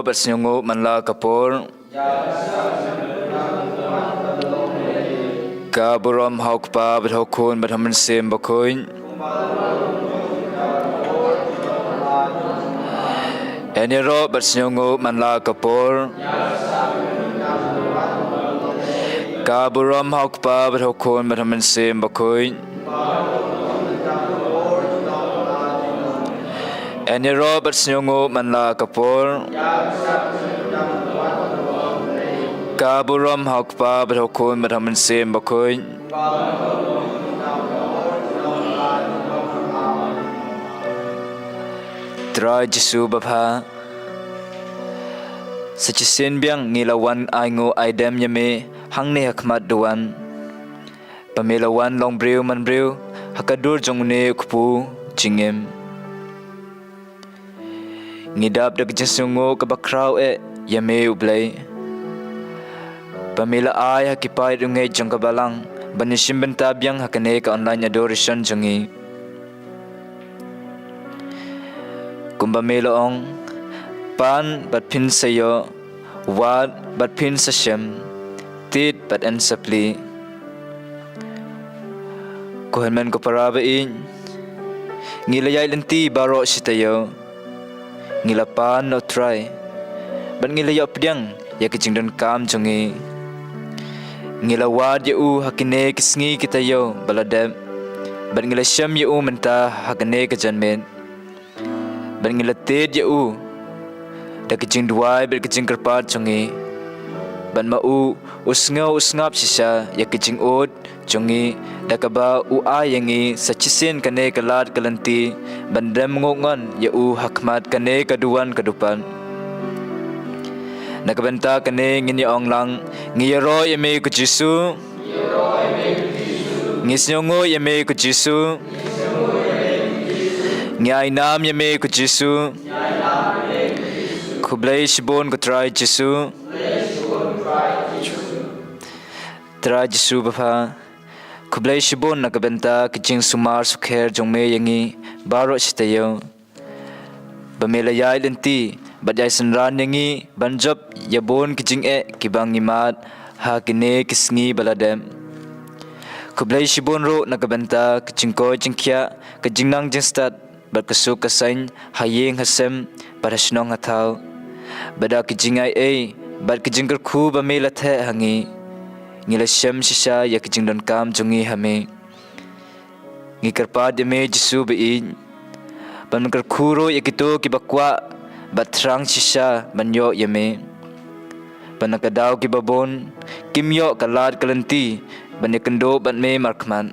bat senyungu manla kapur ka buram hauk pa bat hokun bat haman sim bakuin Eniro bat senyungu manla kapur ka buram hauk pa bat hokun bat haman sim bakuin Eniro bat senyungu manla kapur ka buram hauk pa bat hokun bat haman sim bakuin Try Jesu bapa Sechisin biang ngilawan aingu aidem yame hang ne hakmat duan Pamilawan long briu man briu hakadur jongne kupu jingem Ngidap dag jesungu kabakraw yame ublay Pamila ay hakipay rungay jong kabalang Banishim bentabyang hakane ka online adoration jongi Kumbamila ong Pan bat pin sayo Wad bat pin sa shem Tit bat en sapli Kuhanman ko parabain Ngilayay lenti baro sitayo Ngilapan no try Bat ngilayap diyang Yakijing don kam jongi Ngilawad yau hakine kisngi kitayo baladem Bat ngilasyam yau menta hakane kajanmen Bat ngilatid yau Dakijing duway bat kijing kerpat jongi Bat mau usngap sisa yakijing od jongi Dakaba uayangi sachisin kane kalad kalanti Bandam ngongan yau hakmat kane kaduan kadupan Nakabenta kane ngini onglang ngiyaro yame ku Jesu Ngisyongo yame ku Jesu Ngainam yame ku Jesu Kublay shibon ku try Jesu Try Jesu bapa Kublay shibon nakabenta kijing sumar sukher jongme yangi baro sitayo Bamilayay lenti Badai senran yangi banjab yabon kijing kibang ngimat ha kine kisngi baladem Kublay shibon ro nakabenta kijingko jingkya kijingnang jingstat berkesuk kesain hayeng hasem parasnong hatau bada kijingai bad kijingker khu bamela the hangi ngilasem sisa ya kijingdon kam jongi hame ngikerpa deme Jesu bein banker khuro yakito kibakwa batrang sisa banyo yame panakadaw kibabon kimyo kalad kalanti banyakendo banme markman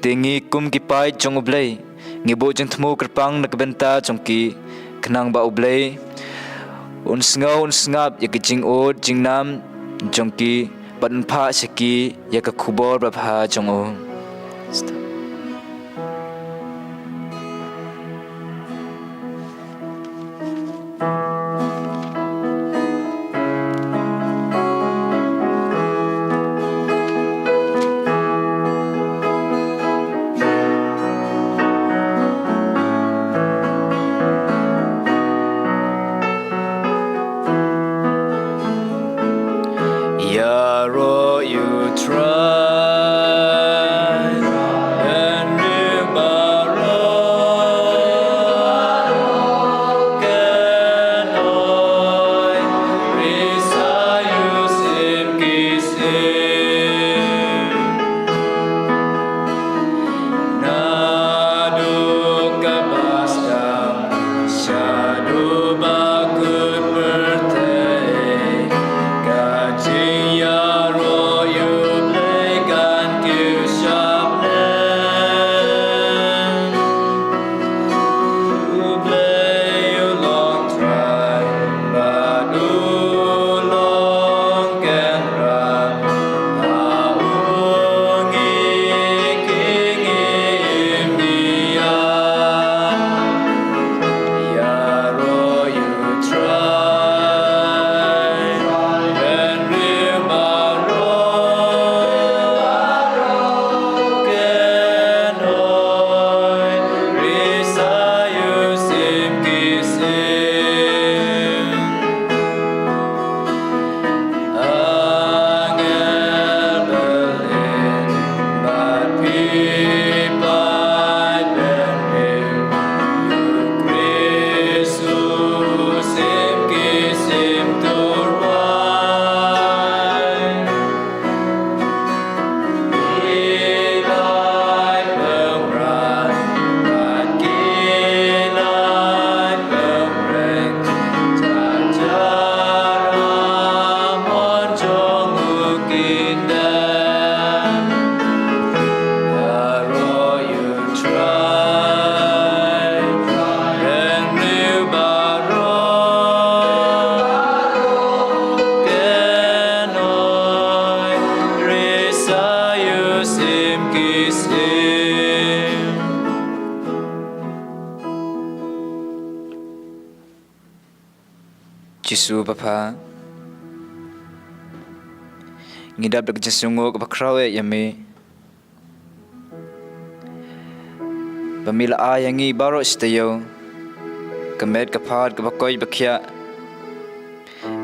tingi kum kipai jong ublay ngibo jeng temu kerpang nakabenta jongki kenang ba ublay unsngap yakijing od jingnam jongki banpa seki yakakubor babha jongo Yaro you try Jisu Papa ngidap dak jesungo ka krawe yame pamila ayangi baro stayo kamet ka phat ka bakoi bakhya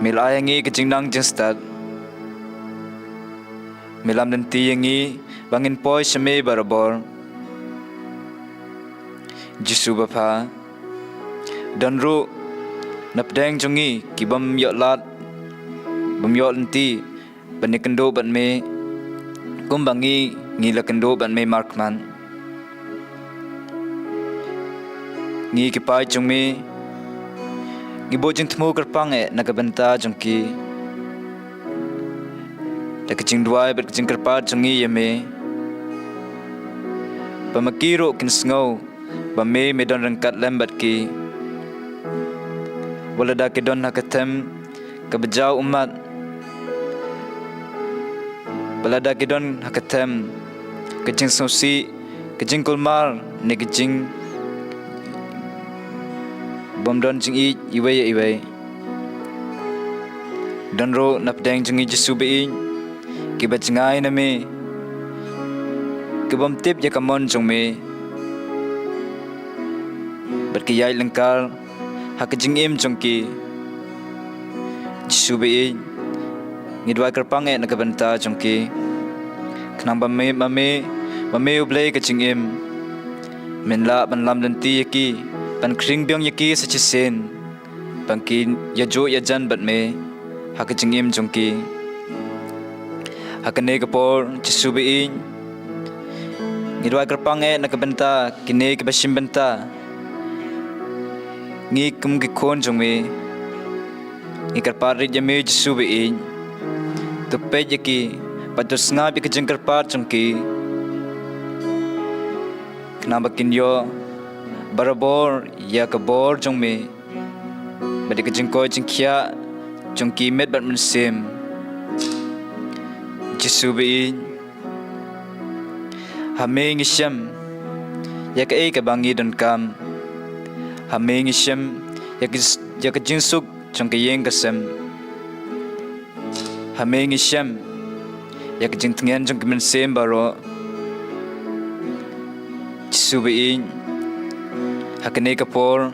mil ayangi ka jingnang jinstad milam dan tiyangi bangin poi shame barabor Jisu Bapa dan ru napdeng jongi kibam yot bam yot nanti bani kendo ban me kumbangi ngila kendo ban me markman ngi kipai jongme ngi bojing temu kerpang nakabenta jongki dak jing duai ber jing kerpat jongi yame pamakiro kin snow bame medon rangkat lembat ki wala da kedon hakatem kabajau umat balada kedon hakatem kejing sosi kejing kulmar ne kejing bomdon jing iwe donro napdeng jing Jisu be kibajngai na me kibam tip ya kamon jong me berkiyai lengkar hakajing im jongki Jisu be ngidwai kerpang nakabenta jongki knang mame ublei kajing im menla banlam danti yaki pan kring byong yaki sachisen pangki yajo yajan bat me hakajing im jongki hakane kapor Jisu be ngidwai kerpang nakabenta kine kibashim benta ngi kum ki kon jong me ngi karpari jame Jisu be to pe yaki patos nga bi kajing karpar jong ki knabakin yo barabor ya kabor jong me badi kajing ko jing kya jong ki met bat mensim Jisu be hame ngi syam ya ka ka bangi don kam hame ngi syam ya ka jinsuk jong ka yeng kasem hame ngi syam ya ka jing tngen jong ka mensem baro Jisu be hakane kapor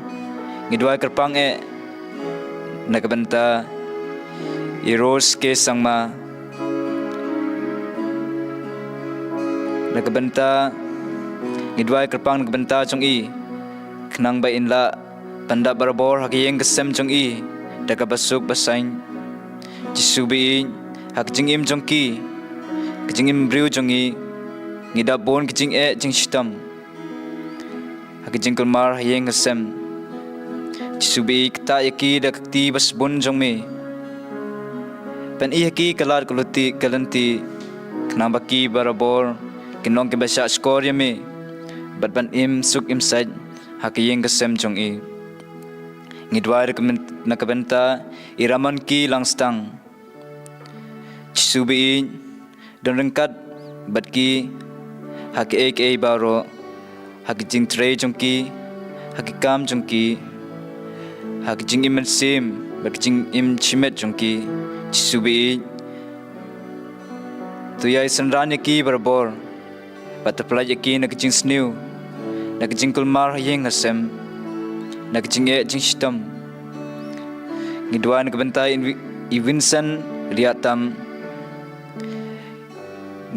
ngidwai kerpang nakabenta iros ke sangma nakabenta ngidwai kerpang nakabenta jong knang ba inla panda barabor hakiyeng kasem jong daga basuk basain Jisu be hakjing im jong ki kajing im briu jong ngida bon kajing jing shitam hakjing kulmar hayeng kasem Jisu be kta yaki dakti bas bon jong me pan haki kalar kuluti kalanti knang baki barabor kinong ke basa skor yame bat ban im suk im side hakiyeng kasem jong ngidwai nakabenta iraman ki langstang Jisu be don rengkat bat ki haki baro haki jing tre jong ki haki kam jong ki haki jing im sim bat jing im chimet jong ki Jisu be tu yai sanran ki barabor bat apply yaki nak jing snew nak jing kulmar hayeng hasem nak jing jing shitam ngidwai nakabenta Vincent riatam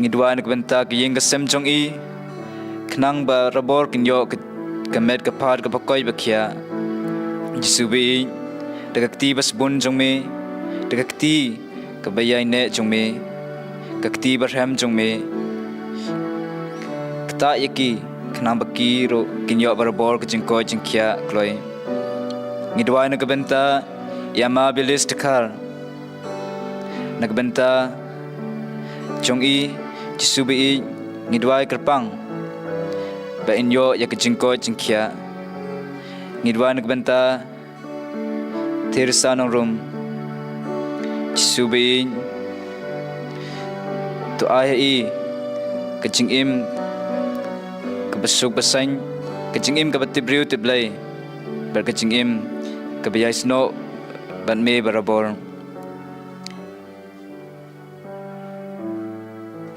ngidwai nakabenta kiyeng kasem jong knang ba rabor kinyo kamet kapad kapakoi bakhya Jisu be dagakti bas bun jong me dagakti kabayai ne jong me kakti barham jong me kta yaki knang baki ro kinyo barabor kajing ko jing kya kloi ngidwai nakabenta yama bilis tekar nakabenta jong Jisu be ngidwai kerpang ba inyo ya kajing ko jing kya ngidwai nakabenta tirsa nong rum Jisu be to ai kajing im kabasuk basain kajing im kabati briu tiblay ber kajing im kabayai sno bat me barabor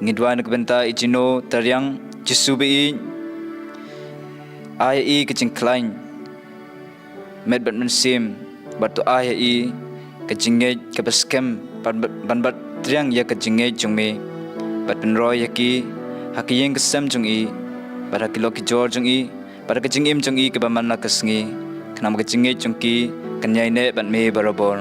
ngidwa nagbenta ijino taryang jisubi ai i kaching klein med bat mensim batu ai i kajinge kabaskem ban bat triang ya kajinge jungme bat penroy yaki hakiyeng kesem jungi bat hakilo ki jor jungi bat kajingim jungi kebaman nakasngi kenam kajinge jungki kanyai ne bat me barabor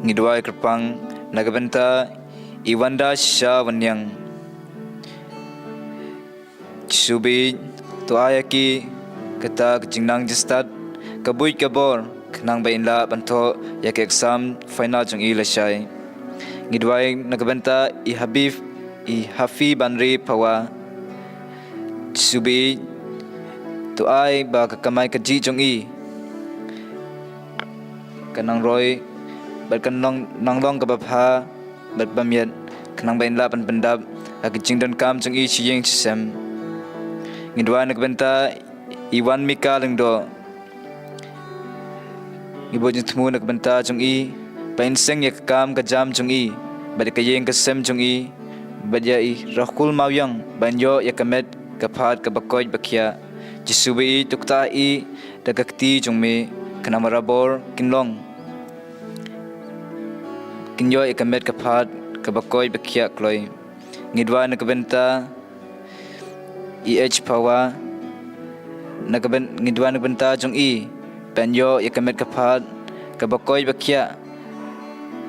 ngidwai kerpang nagabenta iwanda sha wanyang subi to ayaki kata jingnang jistat kabui kabor knang bainla banto yak exam final jung ila shai ngidwai nagabenta I habib I hafi banri pawa subi to ai ba kamai kaji jung I kanang roy bat kanong nanglong kabapha bat bamiat kanang bain la pan pendap ag jingdan kam jung I chiyeng chisem ngidwa nagbenta Iwan Mika lengdo ngibo jitmu nagbenta jung I bain seng yak kam ka jam jung I bat kayeng kasem jung I bat ya I rahkul mawyang banyo yakamet kaphat kabakoy bakya jisubi tukta I dagakti jung me kanamarabor kinlong kinyo ikamet kaphat kabakoy bakya kloy ngidwa nakabenta IH pawa ngidwa nagbenta jung I penyo ikamet kaphat kabakoy bakya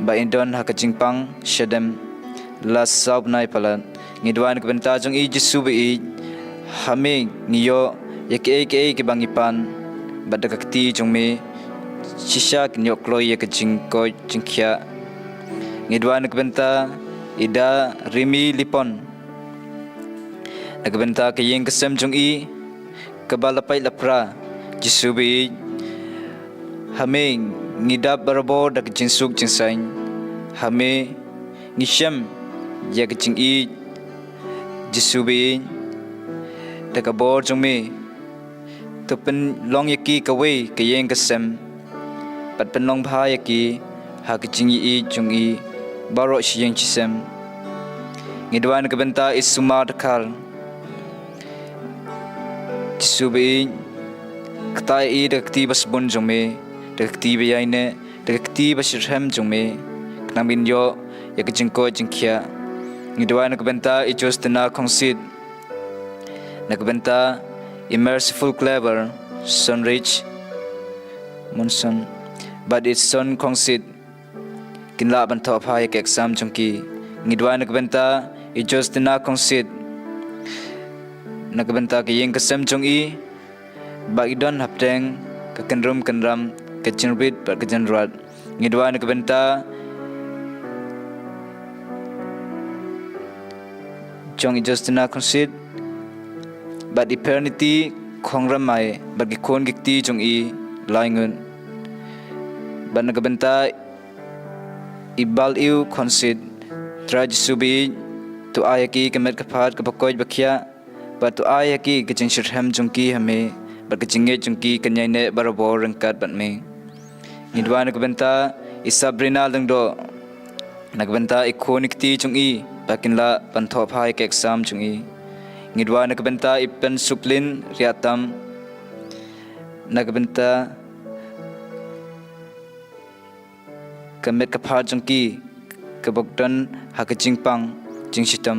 ba indon hakajingpang shadem las saub nai palat ngidwa nagbenta jung I jisubi hame ngiyo ke bangipan badakakti jongme shisha kinyok kloi ya kecing ko jingkia ngidwa nagbenta ida rimi lipon nagbenta ke yeng kesem jong i kabalapai lapra jisubi hame ngidap barabo dak jinsuk jinsain hame ngishem ya kecing i jisubi dak abor jongme to pen long yaki kawe ke yeng kesem pat pen long bha yaki ha kecing i jong i baro shiyeng chisem ngidwan kabenta isuma dakal jisubi ktai i dakti basbun jongme dakti bayaine dakti basirhem jongme knamin yo yakjingko jingkhia ngidwan kabenta ijostena khongsit nakbenta immersive clever sunrich monson but its son khongsit kinla ban tho phai ke exam chungki ngidwa nakbenta ijostina khongsit nakbenta ke yeng kasam chung i bagidon hapteng ka kanrum kanram ke chinrit par ke janrat ngidwa nakbenta chung ijostina khongsit but eternity khongram mai bagi khon gikti chung i laingun ban nakbenta ibal iu konsid traj subi tu ayaki kemet kaphat kapakoj bakhya but tu ayaki kecing shirham jungki hame berkecingge jungki kenyaine barabor rengkat batme ngidwa nakbenta isabrina lengdo nakbenta ikonikti jungi bakinla pantho phai ke exam jungi ngidwa nakbenta ipen suklin riatam nakbenta kemet kaphat jungki kebokdan hakajingpang jingsitam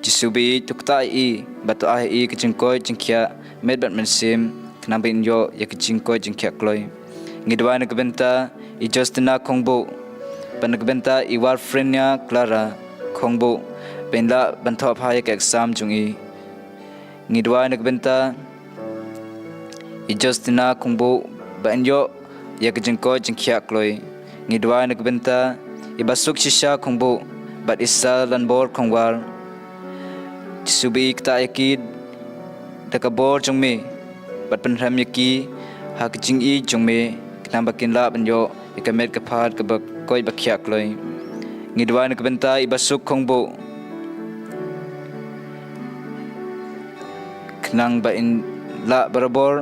jisubi tukta i batu ai i kejingkoi jingkhia medbat mensim knambin yo yakjingkoi jingkhia kloi ngidwa nakbenta i justina khongbo banakbenta i war friendnya clara khongbo penla bantho phai ke exam jungi ngidwa nakbenta i justina khongbo banyo yakjingkoi jingkhia kloi ngidwa nakbenta ibasuk shisha khongbo bat isa lanbor khongwar subi kta yakid dakabor jongme bat penram yaki hakjing i jongme knambakin la banyo ikamet kaphat kabak koi bakhya kloi ngidwa nakbenta ibasuk khongbo knang ba in la barabor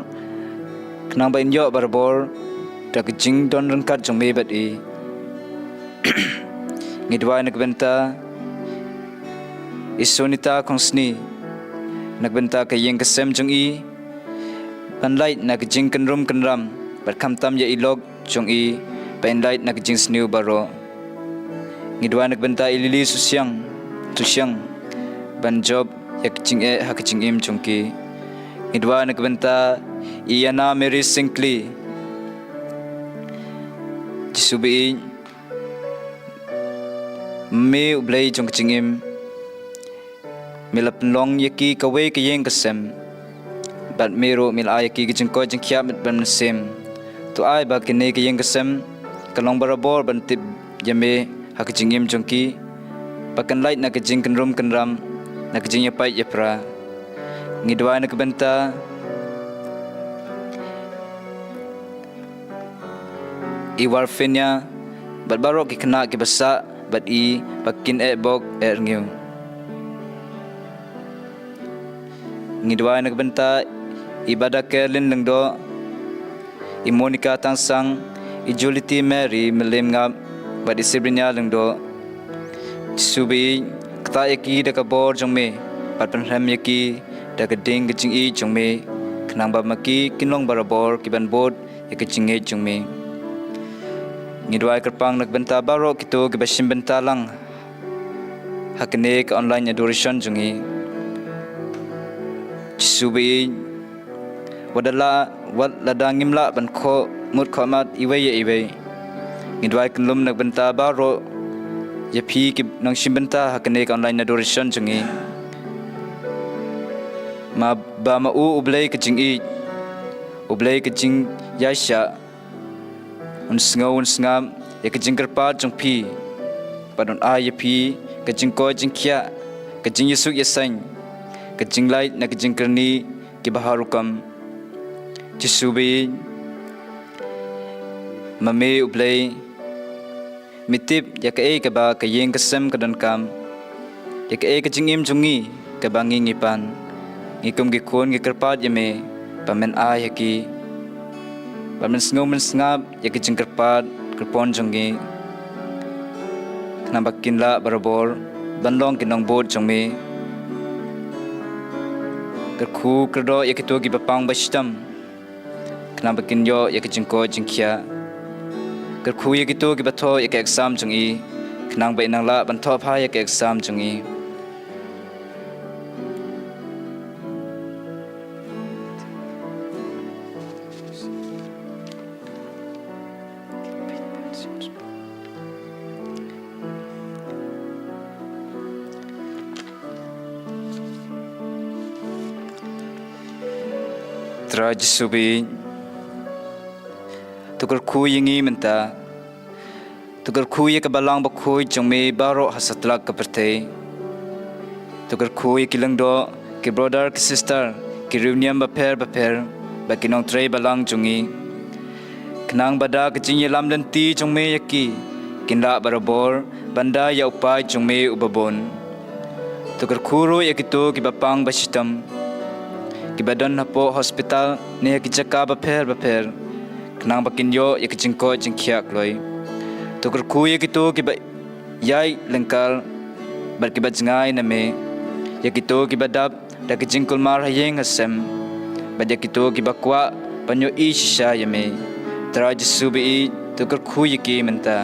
knang ba in yo barabor dakjing don rangkat jongme bat i ngidwa nakbenta isonita kongsni nakbenta ka yeng kasem jong i panlight nakjing kanrum kanram bat khamtam ya ilog jong i panlight nakjing sniu baro ngidwa nakbenta ilili susyang banjob yakjing e hakjing im jongki ngidwa nakbenta iyana mary sinkli jisubi me ublai jong chingim milap long yaki kawe ke yeng kasem bat mero mil ayaki jing ko jing khia mit ban sem to ai ba kene ke yeng kasem kalong barabor ban tip yame hak jingim jongki pakan light na ke jing kanrum kanram na ke jing yapai yapra ngidwa na ke benta i warfenya bat barok ki kena ki basa bat i pakin e bok ngiu ngidwa nagbenta ibada kerlin lengdo i monica tangsang i juliti mary melim ngap bat isibrinya lengdo subi kta yaki dakabor jongme pat penham yaki dakading kecing i jongme kenang ba maki kinong barabor kiban bod yakecing e jongme ngidwa kerpang nagbenta baro kito gibasim benta lang hakne ka online adoration jungi subi wadala wat ladangim la ban kho mut khomat iwe ye iwe ngidwa kanlum nagbenta baro yapi ki nang simbenta hakne ka online adoration jungi ma ba ma u ublei ka jing i ublei ka jing ya sha un snga ya ka jing karpa jong pi padon a ya pi ka jing ko jing kya ka jing yesu yesain ka jing lai na ka jing karni ki baharukam jisubi mame ublei mitip ya ka e ka ba ka yeng ka sem ka dan kam ya ka e ka jing im jungi ka bangi ngipan ngikum gi kun gi karpat yame pamen a ya ki pamen snngap ya ki jing karpat karpon jungi knabakin la barabor banlong kinong bot jongme kerku kerdo ya ki to gi bapang bastam knabakin yo ya ki jing ko jing kya kerku ya ki to gi batho ya ki exam jungi knang ba inang la ban tho pha ya ki exam jungi Trajisubi tukar khu yingi menta tukar khu ye ka balang ba khu jongme baro hasatlak ka perte tukar khu ye kilang do ki brother ki sister ki reunion ba per ba kinong trei balang jongi knang bada ka jing lam dan ti jongme yaki kinra barabor banda ya upai jongme ubabon tukar khu ro ye ki to ki bapang ba sistam kibadan hapo hospital ne ki jaka ba pher knang bakin yo ya ki jingko jingkhia kloi to kar khu ye ki to ki ba yai lengkal bar ki ba jingai na me ya ki to ki badap da ki jingkul mar hayeng asem ba ya ki to ki ba kwa panyo i shisha ya me tra jisubi i to kar khu ye ki menta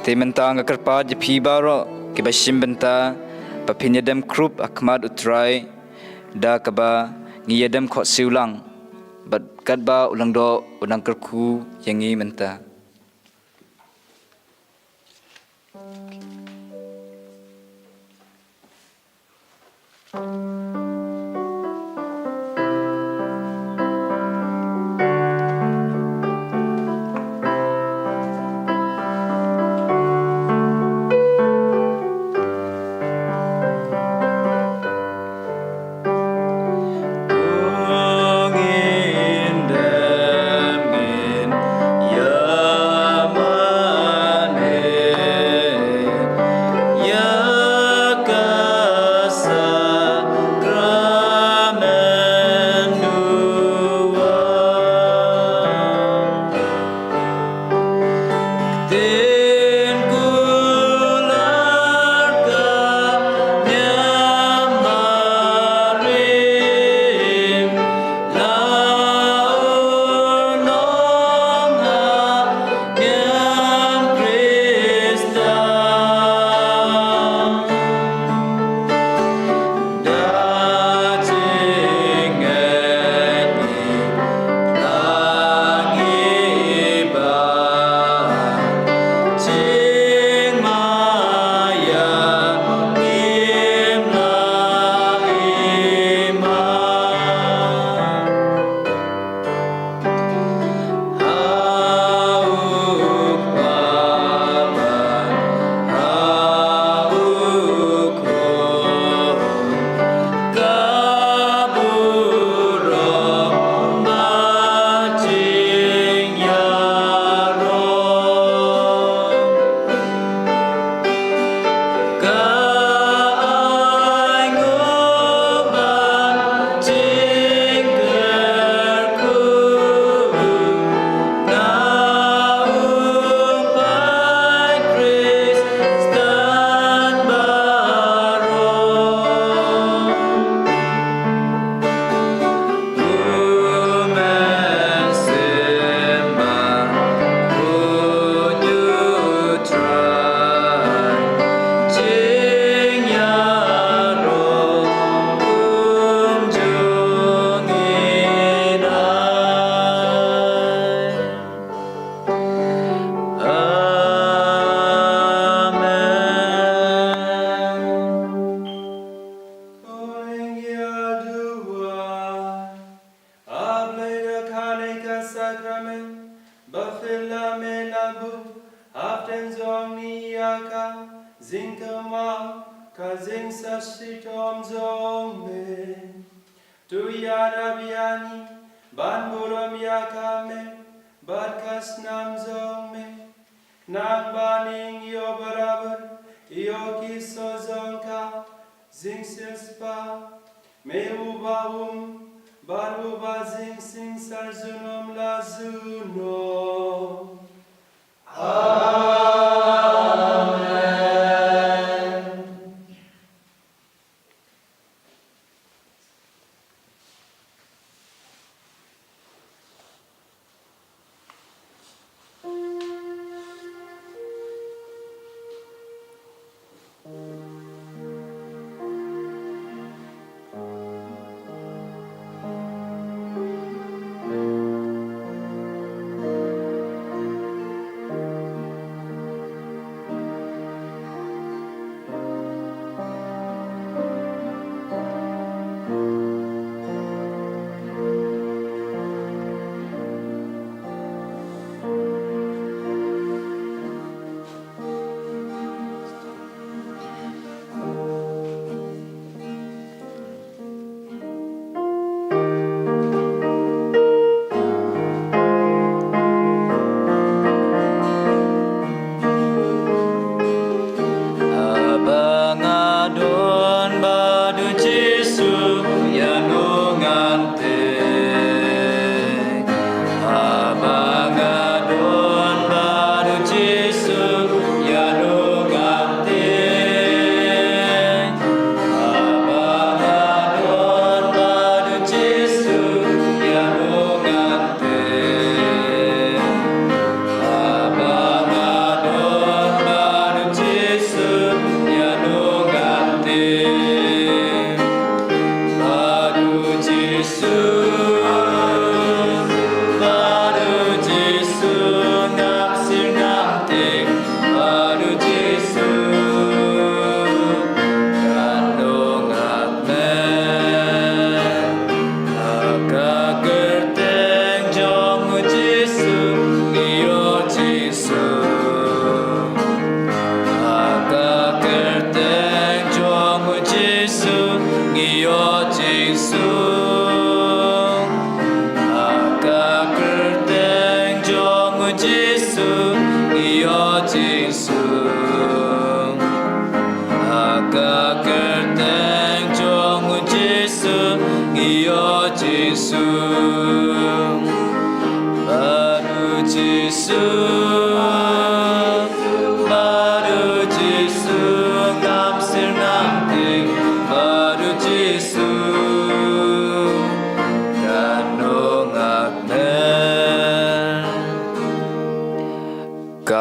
te menta nga kar pa je phi baro ki ba shim benta pa phinyadam krup akmat utrai da kaba ngiyadam kho siulang bat kadba ulang do unang kerku yangi menta Maika Sakramen, Bafila Melabu, Aften Zongni Yaka, Zinkama, Kazing Sashitom Zongme, Tuyarabiani, Banburam Yakame, Barkas Nam Zongme, Nam Baning Yobarabar, Yoki Sozonka, Zingsespa, Meubawum, Baruba Zing Sing Sarzunom Lazuno. Amen.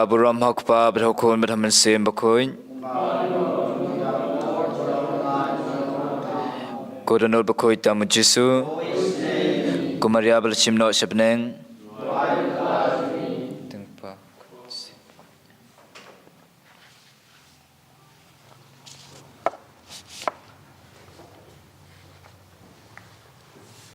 Buram hakpa berhukun berhaman sem bakoin. Kodanol bakoi tamu Jesu. Kumaria belchimno sebneng.